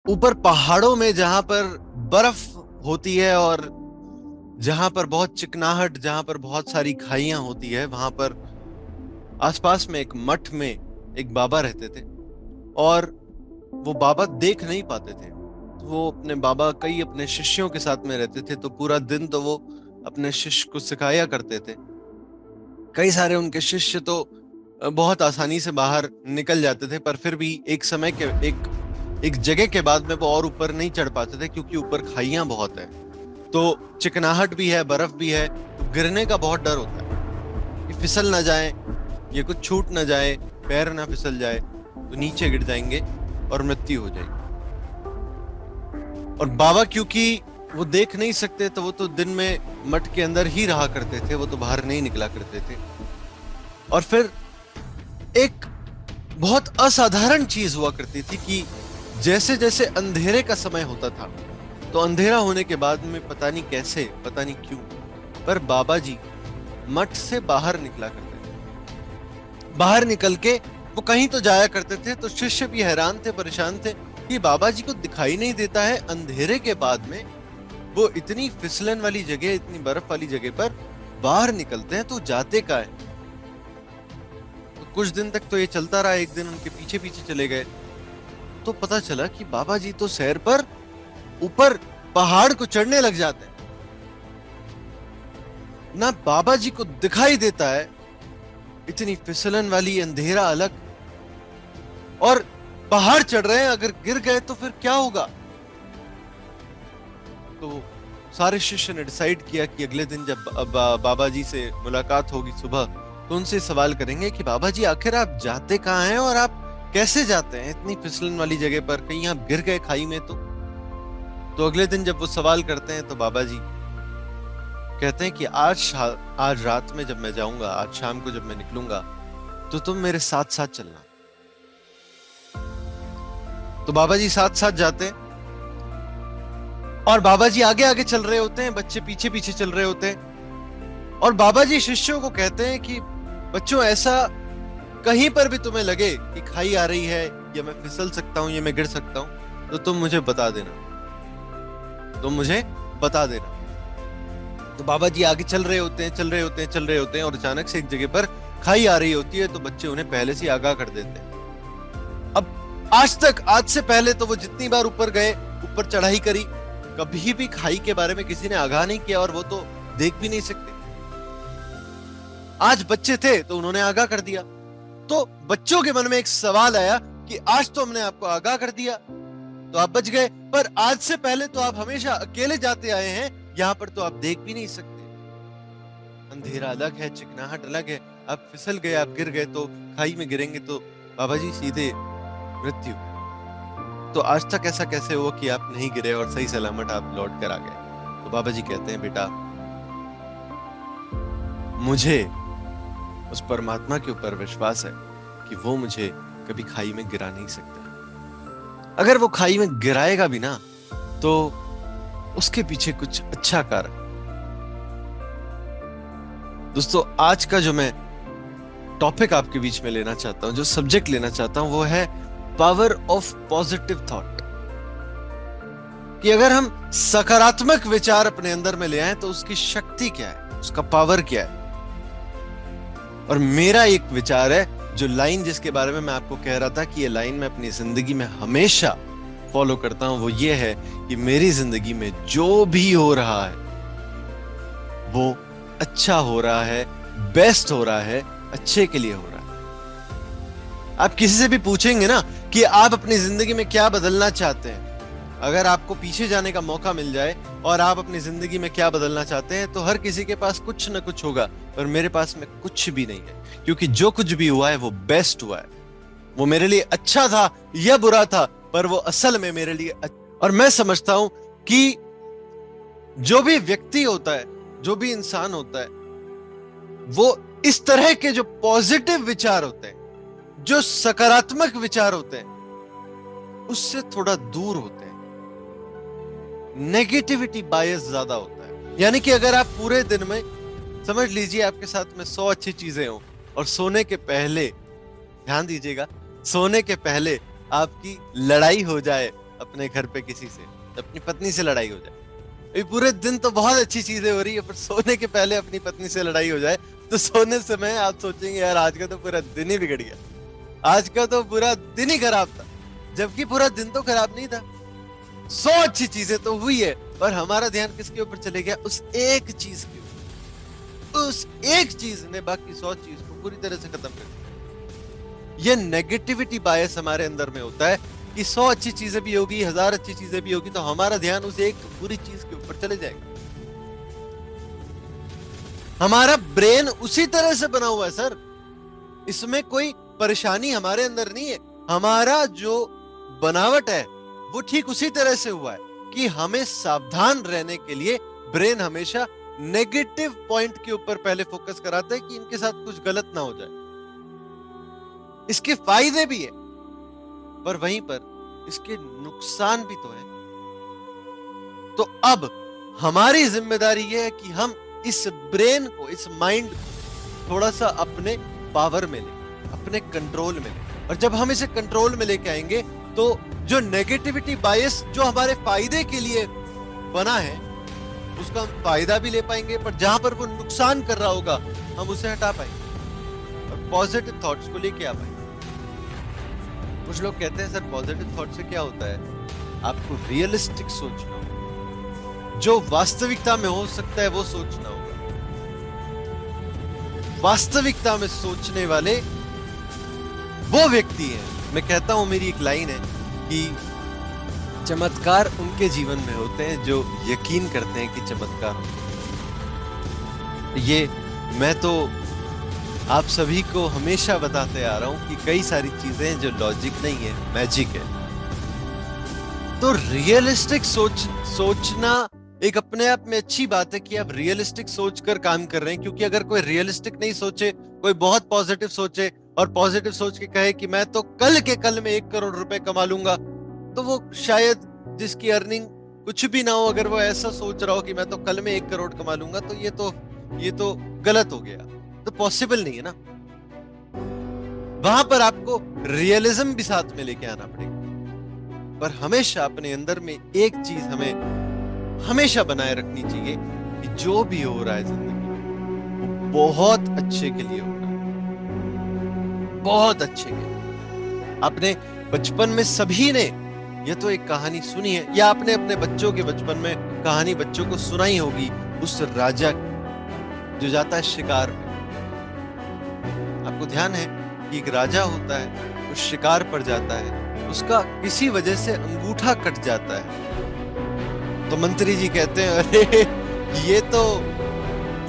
ऊपर पहाड़ों में जहां पर बर्फ होती है और जहां पर बहुत चिकनाहट, जहां पर बहुत सारी खाइयां होती है, वहां पर आसपास में एक मठ में एक बाबा रहते थे। और वो बाबा देख नहीं पाते थे, तो वो अपने बाबा कई अपने शिष्यों के साथ में रहते थे, तो पूरा दिन तो वो अपने शिष्य को सिखाया करते थे। कई सारे उनके शिष्य तो बहुत आसानी से बाहर निकल जाते थे, पर फिर भी एक समय के एक एक जगह के बाद में वो और ऊपर नहीं चढ़ पाते थे, क्योंकि ऊपर खाइयां बहुत है, तो चिकनाहट भी है, बर्फ भी है, तो गिरने का बहुत डर होता है कि फिसल ना जाए, ये कुछ छूट ना जाए, पैर ना फिसल जाए तो नीचे गिर जाएंगे और मृत्यु हो जाएगी। और बाबा क्योंकि वो देख नहीं सकते, तो वो तो दिन में मठ के अंदर ही रहा करते थे, वो तो बाहर नहीं निकला करते थे। और फिर एक बहुत असाधारण चीज हुआ करती थी कि जैसे जैसे अंधेरे का समय होता था, तो अंधेरा होने के बाद में पता नहीं कैसे, पता नहीं क्यों, पर बाबा जी मठ से बाहर निकला करते थे। बाहर निकल के वो कहीं तो जाया करते थे, तो शिष्य भी हैरान थे, परेशान थे कि बाबा जी को दिखाई नहीं देता है अंधेरे के बाद में, वो इतनी फिसलन वाली जगह, इतनी बर्फ वाली जगह पर बाहर निकलते हैं, तो जाते का है। तो कुछ दिन तक तो ये चलता रहा, एक दिन उनके पीछे पीछे चले गए, तो पता चला कि बाबा जी तो सैर पर ऊपर पहाड़ को चढ़ने लग जाते हैं। ना बाबा जी को दिखाई देता है, इतनी फिसलन वाली अंधेरा अलग, और पहाड़ चढ़ रहे हैं, अगर गिर गए तो फिर क्या होगा। तो सारे शिष्य ने डिसाइड किया कि अगले दिन जब बाबा जी से मुलाकात होगी सुबह, तो उनसे सवाल करेंगे कि बाबा जी आखिर आप जाते कहाँ हैं और आप कैसे जाते हैं इतनी फिसलन वाली जगह पर, कहीं आप गिर गए खाई में तो अगले दिन जब वो सवाल करते हैं, तो बाबा जी कहते हैं कि आज रात में जब मैं जाऊंगा, आज शाम को जब मैं निकलूंगा, तो तुम मेरे साथ साथ चलना। तो बाबा जी साथ साथ जाते हैं, और बाबा जी आगे आगे चल रहे होते हैं, बच्चे पीछे पीछे चल रहे होते हैं। और बाबा जी शिष्यों को कहते हैं कि बच्चों, ऐसा कहीं पर भी तुम्हें लगे कि खाई आ रही है, या मैं फिसल सकता हूं, या मैं गिर सकता हूं, तो तुम मुझे बता देना, तुम मुझे बता देना। तो बाबा जी आगे चल रहे होते हैं, चल रहे होते हैं, चल रहे होते हैं, और अचानक से एक जगह पर खाई आ रही होती है, तो बच्चे उन्हें पहले से आगाह कर देते हैं। अब आज से पहले तो वो जितनी बार ऊपर गए, ऊपर चढ़ाई करी, कभी भी खाई के बारे में किसी ने आगाह नहीं किया, और वो तो देख भी नहीं सकते। आज बच्चे थे तो उन्होंने आगाह कर दिया, तो बच्चों के मन में एक सवाल आया कि आज तो हमने आपको आगाह कर दिया तो आप बच गए, पर आज से पहले तो आप हमेशा अकेले जाते आए हैं, यहां पर तो आप देख भी नहीं सकते, अंधेरा अलग है, चिकनाहट अलग है, आप फिसल गए, आप गिर गए, तो खाई में गिरेंगे तो बाबा जी सीधे मृत्यु। तो आज तक ऐसा कैसे हुआ कि आप नहीं गिरे और सही सलामत आप लौट कर आ गए। तो बाबा जी कहते हैं, बेटा, मुझे उस परमात्मा के ऊपर विश्वास है कि वो मुझे कभी खाई में गिरा नहीं सकता। अगर वो खाई में गिराएगा भी ना, तो उसके पीछे कुछ अच्छा कारण। दोस्तों, आज का जो मैं टॉपिक आपके बीच में लेना चाहता हूं, जो सब्जेक्ट लेना चाहता हूं, वो है पावर ऑफ पॉजिटिव थॉट। कि अगर हम सकारात्मक विचार अपने अंदर में ले आए, तो उसकी शक्ति क्या है, उसका पावर क्या है। और मेरा एक विचार है, जो लाइन जिसके बारे में मैं आपको कह रहा था कि ये लाइन मैं अपनी जिंदगी में हमेशा फॉलो करता हूं, वो ये है कि मेरी जिंदगी में जो भी हो रहा है वो अच्छा हो रहा है, बेस्ट हो रहा है, अच्छे के लिए हो रहा है। आप किसी से भी पूछेंगे ना कि आप अपनी जिंदगी में क्या बदलना चाहते हैं, अगर आपको पीछे जाने का मौका मिल जाए और आप अपनी जिंदगी में क्या बदलना चाहते हैं, तो हर किसी के पास कुछ ना कुछ होगा, पर मेरे पास में कुछ भी नहीं है, क्योंकि जो कुछ भी हुआ है वो बेस्ट हुआ है। वो मेरे लिए अच्छा था या बुरा था, पर वो असल में मेरे लिए और मैं समझता हूं कि जो भी व्यक्ति होता है, जो भी इंसान होता है, वो इस तरह के जो पॉजिटिव विचार होते हैं, जो सकारात्मक विचार होते हैं, उससे थोड़ा दूर होते हैं। नेगेटिविटी बायस ज्यादा होता है। यानी कि अगर आप पूरे दिन में, समझ लीजिए आपके साथ में 100 अच्छी चीजें हों, और सोने के पहले, ध्यान दीजिएगा, सोने के पहले आपकी लड़ाई हो जाए अपने घर पे किसी से, अपनी पत्नी से लड़ाई हो जाए, अभी पूरे दिन तो बहुत अच्छी चीजें हो रही है, पर सोने के पहले अपनी पत्नी से लड़ाई हो जाए तो सोने समय आप सोचेंगे यार आज का तो पूरा दिन ही बिगड़ गया, आज का तो पूरा दिन ही खराब था, जबकि पूरा दिन तो खराब नहीं था। 100 अच्छी चीजें तो हुई है, पर हमारा ध्यान किसके ऊपर चले गया? उस एक चीज के ऊपर। उस एक चीज ने बाकी 100 चीज को पूरी तरह से खत्म कर दिया। ये नेगेटिविटी बायस हमारे अंदर में होता है कि 100 अच्छी चीजें भी होगी, 1000 अच्छी चीजें भी होगी, तो हमारा ध्यान उस एक बुरी चीज के ऊपर चले जाएगा। हमारा ब्रेन उसी तरह से बना हुआ है सर, इसमें कोई परेशानी हमारे अंदर नहीं है। हमारा जो बनावट है वो ठीक उसी तरह से हुआ है कि हमें सावधान रहने के लिए ब्रेन हमेशा नेगेटिव पॉइंट के ऊपर पहले फोकस कराता है कि इनके साथ कुछ गलत ना हो जाए। इसके फायदे भी है, पर वहीं पर इसके नुकसान भी तो है। तो अब हमारी जिम्मेदारी यह है कि हम इस ब्रेन को, इस माइंड को थोड़ा सा अपने पावर में लें, अपने कंट्रोल में लें। और जब हम इसे कंट्रोल में लेके आएंगे तो जो नेगेटिविटी बायस जो हमारे फायदे के लिए बना है उसका हम फायदा भी ले पाएंगे, पर जहां पर वो नुकसान कर रहा होगा हम उसे हटा पाएंगे और पॉजिटिव थॉट्स को लेके आ पाएंगे। कुछ लोग कहते हैं सर पॉजिटिव थॉट से क्या होता है? आपको रियलिस्टिक सोचना होगा, जो वास्तविकता में हो सकता है वो सोचना होगा। वास्तविकता में सोचने वाले वो व्यक्ति हैं। मैं कहता हूं, मेरी एक लाइन है कि चमत्कार उनके जीवन में होते हैं जो यकीन करते हैं कि चमत्कार होते हैं। ये मैं तो आप सभी को हमेशा बताते आ रहा हूं कि कई सारी चीजें जो लॉजिक नहीं है, मैजिक है। तो रियलिस्टिक सोचना एक अपने आप में अच्छी बात है कि आप रियलिस्टिक सोचकर काम कर रहे हैं, क्योंकि अगर कोई रियलिस्टिक नहीं सोचे, कोई बहुत पॉजिटिव सोचे और पॉजिटिव सोच के कहे कि मैं तो कल के कल में 1 करोड़ रुपए कमा लूंगा, तो वो शायद जिसकी अर्निंग कुछ भी ना हो, अगर वो ऐसा सोच रहा हो कि मैं तो कल में 1 करोड़ कमा लूंगा, तो ये तो गलत हो गया, तो पॉसिबल नहीं है ना। वहां पर आपको रियलिज्म भी साथ में लेके आना पड़ेगा। पर हमेशा अपने अंदर में एक चीज हमें हमेशा बनाए रखनी चाहिए कि जो भी हो रहा है जिंदगी में वो बहुत अच्छे के लिए हो रहा है, बहुत अच्छे के लिए। अपने बचपन में सभी ने ये तो एक कहानी सुनी है, या आपने अपने बच्चों के बचपन में कहानी बच्चों को सुनाई होगी, उस राजा जो जाता है शिकार पे। आपको ध्यान है कि एक राजा होता है, वो शिकार पर जाता है, उसका किसी वजह से अंगूठा कट जाता है। तो मंत्री जी कहते हैं अरे ये तो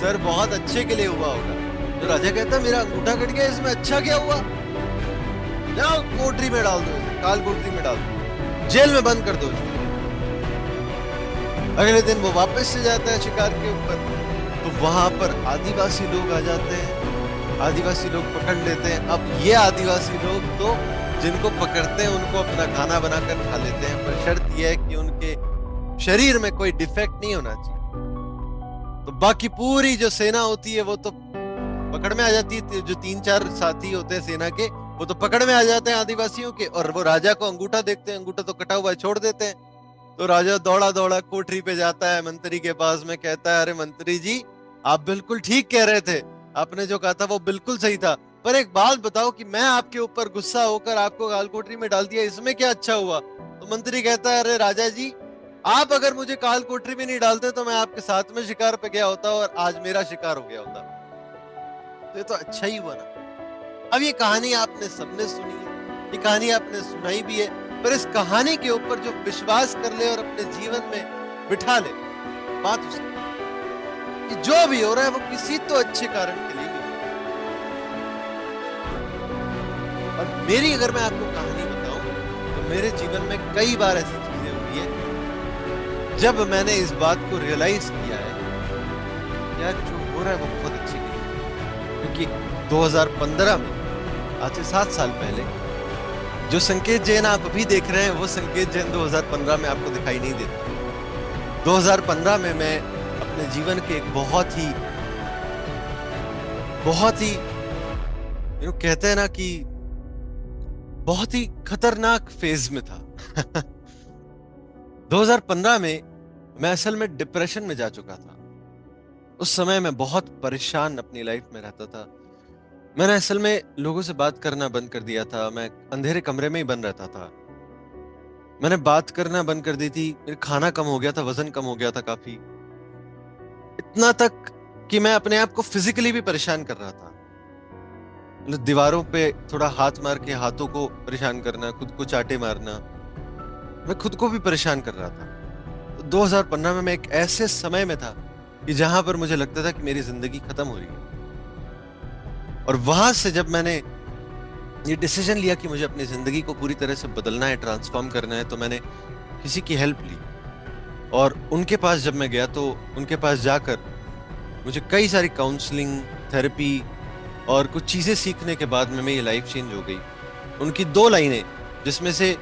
सर बहुत अच्छे के लिए हुआ होगा। तो राजा कहता है मेरा अंगूठा कट गया, इसमें अच्छा क्या हुआ? जाओ कोठरी में डाल दो, काल कोठरी में डाल दो, जेल में बंद कर दो। अगले दिन वो वापस से जाता है शिकार के ऊपर, तो वहां पर आदिवासी लोग आ जाते हैं, आदिवासी लोग पकड़ लेते हैं। अब ये आदिवासी लोग तो जिनको पकड़ते हैं उनको अपना खाना बनाकर खा लेते हैं, पर शर्त यह है कि उनके शरीर में कोई डिफेक्ट नहीं होना चाहिए। तो बाकी पूरी जो सेना होती है वो तो पकड़ में आ जाती है, जो 3-4 साथी होते हैं सेना के वो तो पकड़ में आ जाते हैं आदिवासियों के, और वो राजा को अंगूठा देखते हैं, अंगूठा तो कटा हुआ है, छोड़ देते हैं। तो राजा दौड़ा दौड़ा कोठरी पे जाता है मंत्री के पास में, कहता है अरे मंत्री जी आप बिल्कुल ठीक कह रहे थे, आपने जो कहा था वो बिल्कुल सही था, पर एक बात बताओ कि मैं आपके ऊपर गुस्सा होकर आपको काल कोठरी में डाल दिया, इसमें क्या अच्छा हुआ? तो मंत्री कहता है अरे राजा जी आप अगर मुझे काल कोठरी में नहीं डालते तो मैं आपके साथ में शिकार पे गया होता और आज मेरा शिकार हो गया होता, तो ये तो अच्छा ही हुआ ना। अब ये कहानी आपने सबने सुनी है, ये कहानी आपने सुनाई भी है, पर इस कहानी के ऊपर जो विश्वास कर ले और अपने जीवन में बिठा ले, बात उसकी कि जो भी हो रहा है वो किसी तो अच्छे कारण के लिए हो रहा है। और मेरी अगर मैं आपको कहानी बताऊं तो मेरे जीवन में कई बार ऐसी चीजें हुई है जब मैंने इस बात को रियलाइज किया है यार जो हो रहा है वो बहुत अच्छे के लिए। क्योंकि 2015 में, आज से 7 साल पहले, जो संकेत जैन आप अभी देख रहे हैं वो संकेत जैन 2015 में आपको दिखाई नहीं देता। 2015 में मैं अपने जीवन के एक बहुत ही कहते हैं ना कि बहुत ही खतरनाक फेज में था। 2015 में मैं असल में डिप्रेशन में जा चुका था। उस समय मैं बहुत परेशान अपनी लाइफ में रहता था। मैंने असल में लोगों से बात करना बंद कर दिया था। मैं अंधेरे कमरे में ही बंद रहता था। मैंने बात करना बंद कर दी थी। मेरा खाना कम हो गया था, वजन कम हो गया था काफी। इतना तक कि मैं अपने आप को फिजिकली भी परेशान कर रहा था। मतलब दीवारों पे थोड़ा हाथ मार के हाथों को परेशान करना, खुद को चाटे मारना, मैं खुद को भी परेशान कर रहा था। तो 2015 में मैं एक ऐसे समय में था कि जहां पर मुझे लगता था कि मेरी जिंदगी खत्म हो रही है। और वहां से जब मैंने ये डिसीजन लिया कि मुझे अपनी जिंदगी को पूरी तरह से बदलना है, ट्रांसफॉर्म करना है, तो मैंने किसी की हेल्प ली। और उनके पास जब मैं गया तो उनके पास जाकर मुझे कई सारी काउंसलिंग, थेरेपी और कुछ चीजें सीखने के बाद में मेरी लाइफ चेंज हो गई। उनकी दो लाइनें, जिसमें से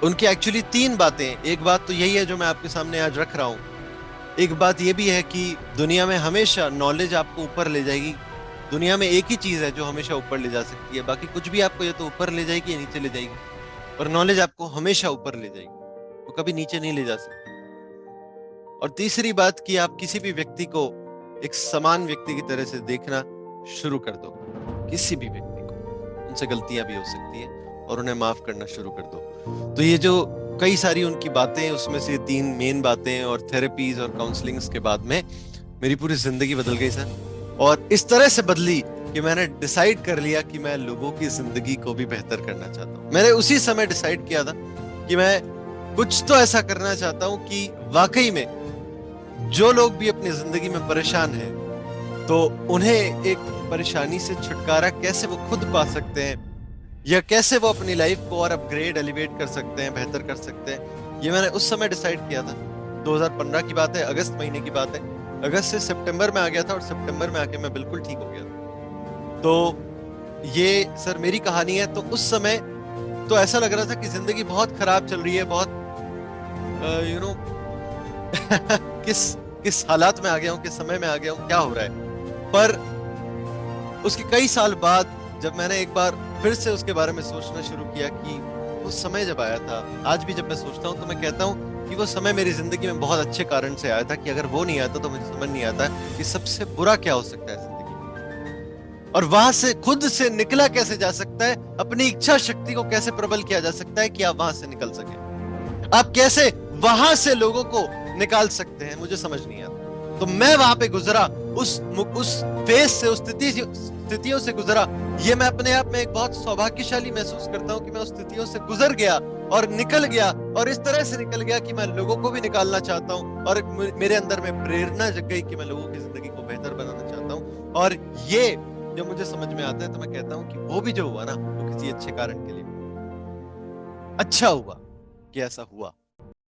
उनकी एक्चुअली तीन बातें, एक बात तो यही है जो मैं आपके सामने आज रख रहा हूं। एक बात यह भी है कि दुनिया में हमेशा नॉलेज आपको ऊपर ले जाएगी। दुनिया में एक ही चीज है जो हमेशा ऊपर ले जा सकती है, बाकी कुछ भी आपको या तो ऊपर ले जाएगी या नीचे ले जाएगी। पर नॉलेज आपको हमेशा ऊपर ले जाएगी, वो कभी नीचे नहीं ले जा सकती। और तीसरी बात कि आप किसी भी व्यक्ति को एक समान व्यक्ति की तरह से देखना शुरू कर दो। किसी भी व्यक्ति को, उनसे गलतियां भी हो सकती है, और उन्हें माफ करना शुरू कर दो। तो ये जो कई सारी उनकी बातें, उसमें से तीन मेन बातें और थेरेपीज और काउंसलिंग्स के बाद में मेरी पूरी जिंदगी बदल गई सर। और इस तरह से बदली कि मैंने डिसाइड कर लिया कि मैं लोगों की जिंदगी को भी बेहतर करना चाहता हूँ। मैंने उसी समय डिसाइड किया था कि मैं कुछ तो ऐसा करना चाहता हूँ कि वाकई में जो लोग भी अपनी जिंदगी में परेशान हैं, तो उन्हें एक परेशानी से छुटकारा कैसे वो खुद पा सकते हैं, या कैसे वो अपनी लाइफ को और अपग्रेड, एलिवेट कर सकते हैं, बेहतर कर सकते हैं। ये मैंने उस समय डिसाइड किया था। 2015 की बात है, अगस्त महीने की बात है। अगस्त से सितंबर में आ गया था और सितंबर में आके मैं बिल्कुल ठीक हो गया था। तो ये सर मेरी कहानी है। तो उस समय तो ऐसा लग रहा था कि जिंदगी बहुत खराब चल रही है, बहुत यू नो किस किस हालात में आ गया हूँ, किस समय में आ गया हूँ, क्या हो रहा है। पर उसके कई साल बाद जब मैंने एक बार फिर से उसके बारे में सोचना शुरू किया कि वो समय जब आया था, आज भी जब मैं सोचता हूँ तो मैं कहता हूँ कि वो समय मेरी जिंदगी में बहुत अच्छे कारण से आया था, कि अगर वो नहीं आता तो मुझे समझ नहीं आता कि सबसे बुरा क्या हो सकता है जिंदगी में, और वहां से खुद से निकला कैसे जा सकता है, अपनी इच्छा शक्ति को कैसे प्रबल किया जा सकता है कि आप वहां से निकल सके, आप कैसे वहां से लोगों को निकाल सकते हैं, मुझे समझ नहीं आता। तो मैं वहां पे गुजरा, उस फेज से, उस स्थितियों से गुजरा। ये मैं अपने आप में एक बहुत सौभाग्यशाली महसूस करता हूं कि मैं उस स्थितियों से गुजर गया और निकल गया, और इस तरह से निकल गया कि मैं लोगों को भी निकालना चाहता हूं, और मेरे अंदर में प्रेरणा जग गई कि मैं लोगों की जिंदगी को बेहतर बनाना चाहता हूं। और ये जब मुझे समझ में आता है तो मैं कहता हूं कि वो भी जो हुआ ना, वो किसी अच्छे कारण के लिए अच्छा हुआ कि ऐसा हुआ।